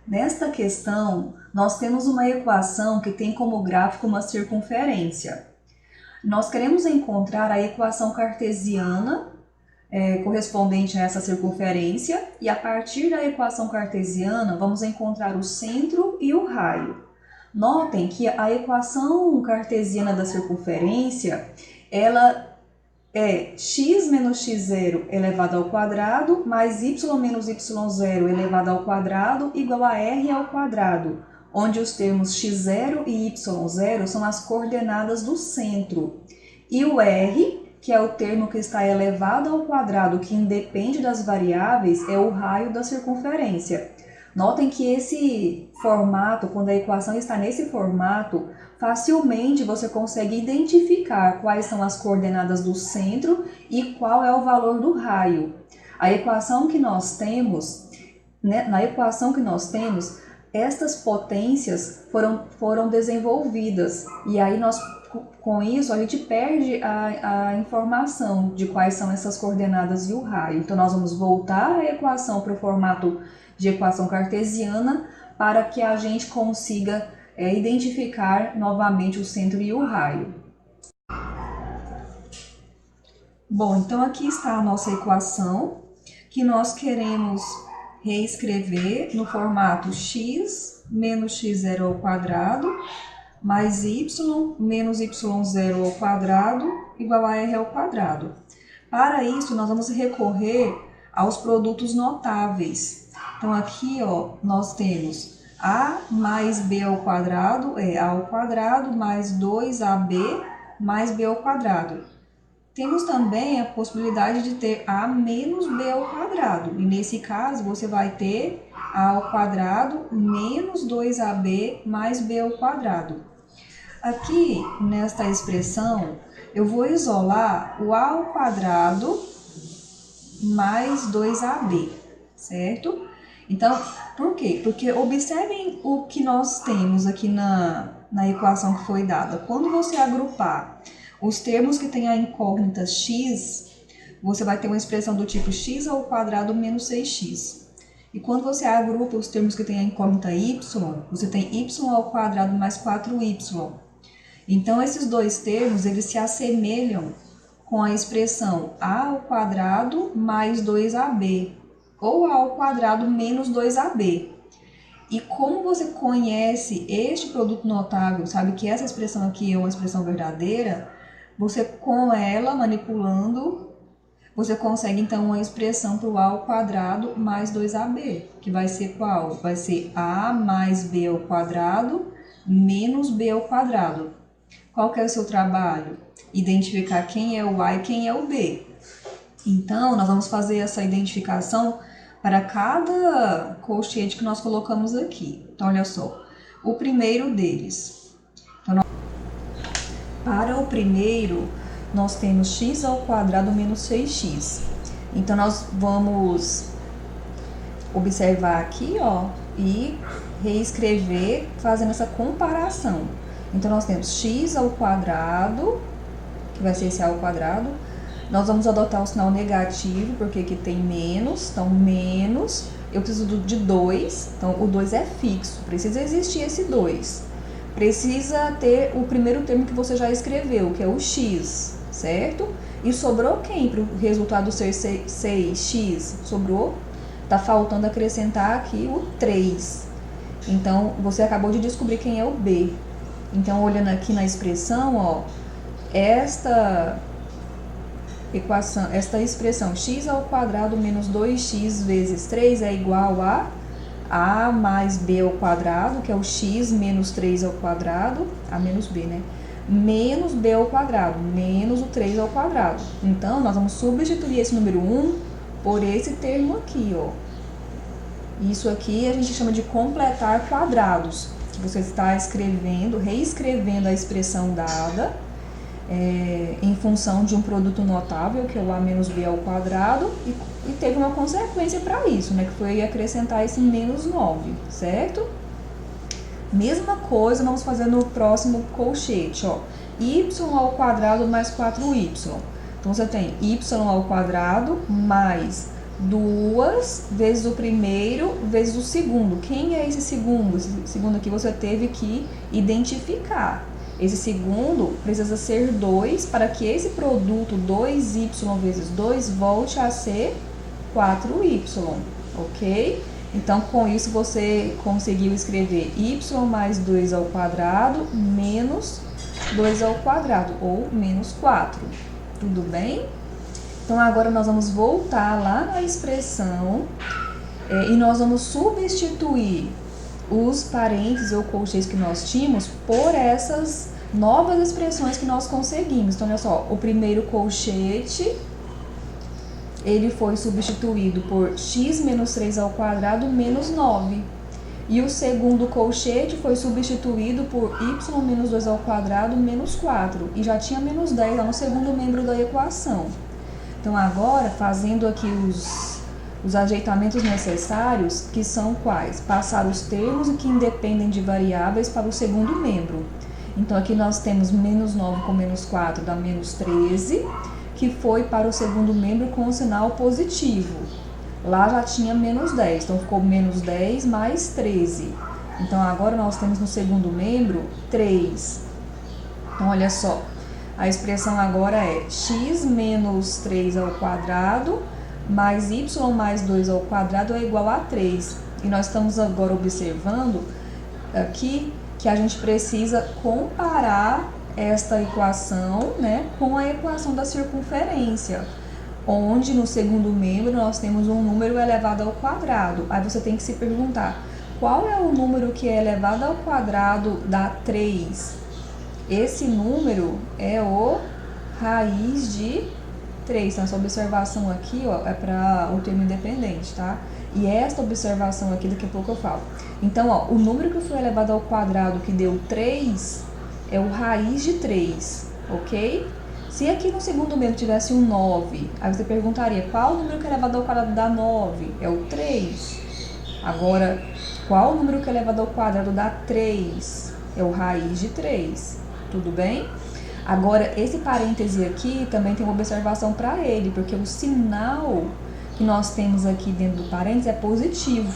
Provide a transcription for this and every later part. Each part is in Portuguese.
Nesta questão, nós temos uma equação que tem como gráfico uma circunferência. Nós queremos encontrar a equação cartesiana correspondente a essa circunferência e a partir da equação cartesiana vamos encontrar o centro e o raio. Notem que a equação cartesiana da circunferência, ela é x menos x0 elevado ao quadrado mais y menos y0 elevado ao quadrado igual a r ao quadrado, onde os termos x0 e y0 são as coordenadas do centro. E o r, que é o termo que está elevado ao quadrado, que independe das variáveis, é o raio da circunferência. Notem que esse formato, quando a equação está nesse formato, facilmente você consegue identificar quais são as coordenadas do centro e qual é o valor do raio. A equação que nós temos, na equação que nós temos, estas potências foram desenvolvidas e aí com isso a gente perde a informação de quais são essas coordenadas e o raio. Então nós vamos voltar a equação para o formato de equação cartesiana para que a gente consiga identificar novamente o centro e o raio. Bom, então aqui está a nossa equação que nós queremos reescrever no formato x menos x0 ao quadrado mais y menos y0 ao quadrado igual a r ao quadrado. Para isso, nós vamos recorrer aos produtos notáveis. Então, aqui nós temos a mais b ao quadrado é a ao quadrado mais 2ab mais b ao quadrado. Temos também a possibilidade de ter a menos b ao quadrado. E nesse caso, você vai ter a ao quadrado menos 2ab mais b ao quadrado. Aqui, nesta expressão, eu vou isolar o a ao quadrado mais 2ab, certo? Então, por quê? Porque observem o que nós temos aqui na equação que foi dada. Quando você agrupar os termos que têm a incógnita x, você vai ter uma expressão do tipo x ao quadrado menos 6x. E quando você agrupa os termos que têm a incógnita y, você tem y ao quadrado mais 4y. Então, esses dois termos, eles se assemelham com a expressão a ao quadrado mais 2ab, ou a ao quadrado menos 2ab. E como você conhece este produto notável, sabe que essa expressão aqui é uma expressão verdadeira, você com ela, manipulando, você consegue então uma expressão para o a ao quadrado mais 2ab, que vai ser qual? Vai ser a mais b ao quadrado menos b ao quadrado. Qual que é o seu trabalho? Identificar quem é o a e quem é o b. Então, nós vamos fazer essa identificação para cada colchete que nós colocamos aqui. Então, olha só, o primeiro deles. Então, para o primeiro, nós temos x ao quadrado menos 6x. Então, nós vamos observar aqui, e reescrever fazendo essa comparação. Então, nós temos x ao quadrado, que vai ser esse a ao quadrado. Nós vamos adotar o sinal negativo, porque aqui tem menos, então menos. Eu preciso de 2, então o 2 é fixo, precisa existir esse 2. Precisa ter o primeiro termo que você já escreveu, que é o x, certo? E sobrou quem para o resultado ser 6x? Sobrou, tá faltando acrescentar aqui o 3. Então, você acabou de descobrir quem é o b. Então, olhando aqui na expressão, esta expressão x ao quadrado menos 2x vezes 3 é igual a mais b ao quadrado, que é o x menos 3 ao quadrado, a menos b, né? Menos b ao quadrado, menos o 3 ao quadrado. Então, nós vamos substituir esse número 1 por esse termo aqui, Isso aqui a gente chama de completar quadrados. Você está reescrevendo a expressão dada em função de um produto notável, que é o a menos b ao quadrado, e teve uma consequência para isso, né, que foi acrescentar esse menos 9, certo? Mesma coisa vamos fazer no próximo colchete, y ao quadrado mais 4y. Então, você tem y ao quadrado mais 2 vezes o primeiro vezes o segundo. Quem é esse segundo? Esse segundo aqui você teve que identificar. Esse segundo precisa ser 2 para que esse produto 2y vezes 2 volte a ser 4y, ok? Então, com isso, você conseguiu escrever y mais 2 ao quadrado menos 2 ao quadrado, ou menos 4. Tudo bem? Então, agora nós vamos voltar lá na expressão e nós vamos substituir os parênteses ou colchetes que nós tínhamos por essas novas expressões que nós conseguimos. Então, olha só, o primeiro colchete, ele foi substituído por x menos 3 ao quadrado menos 9. E o segundo colchete foi substituído por y menos 2 ao quadrado menos 4. E já tinha menos 10 lá no segundo membro da equação. Então, agora, fazendo aqui os ajeitamentos necessários, que são quais? Passar os termos que independem de variáveis para o segundo membro. Então, aqui nós temos menos 9 com menos 4 dá menos 13, que foi para o segundo membro com o sinal positivo. Lá já tinha menos 10, então ficou menos 10 mais 13. Então, agora nós temos no segundo membro 3. Então, olha só, a expressão agora é x menos 3 ao quadrado mais y mais 2 ao quadrado é igual a 3. E nós estamos agora observando aqui que a gente precisa comparar esta equação, né, com a equação da circunferência, onde no segundo membro nós temos um número elevado ao quadrado. Aí você tem que se perguntar, qual é o número que é elevado ao quadrado dá 3? Esse número é o raiz de 3. Então, essa observação aqui, ó, é para o termo independente, tá? E esta observação aqui, daqui a pouco eu falo. Então, ó, o número que foi elevado ao quadrado, que deu 3, é o raiz de 3, ok? Se aqui no segundo membro tivesse um 9, aí você perguntaria, qual o número que é elevado ao quadrado dá 9? É o 3. Agora, qual o número que é elevado ao quadrado dá 3? É o raiz de 3. Tudo bem? Agora, esse parêntese aqui também tem uma observação para ele, porque o sinal que nós temos aqui dentro do parêntese é positivo.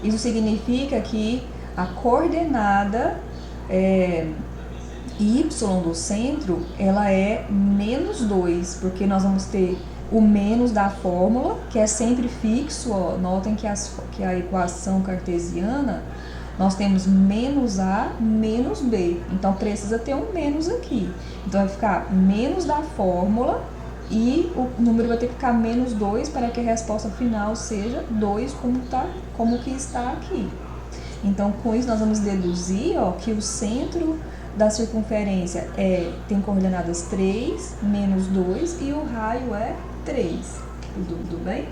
Isso significa que a coordenada y do centro, ela é menos 2, porque nós vamos ter o menos da fórmula, que é sempre fixo, ó. Notem que a equação cartesiana, nós temos menos A, menos B. Então, precisa ter um menos aqui. Então, vai ficar menos da fórmula e o número vai ter que ficar menos 2 para que a resposta final seja 2, como que está aqui. Então, com isso, nós vamos deduzir, ó, que o centro da circunferência tem coordenadas 3, menos 2 e o raio é 3. Tudo bem?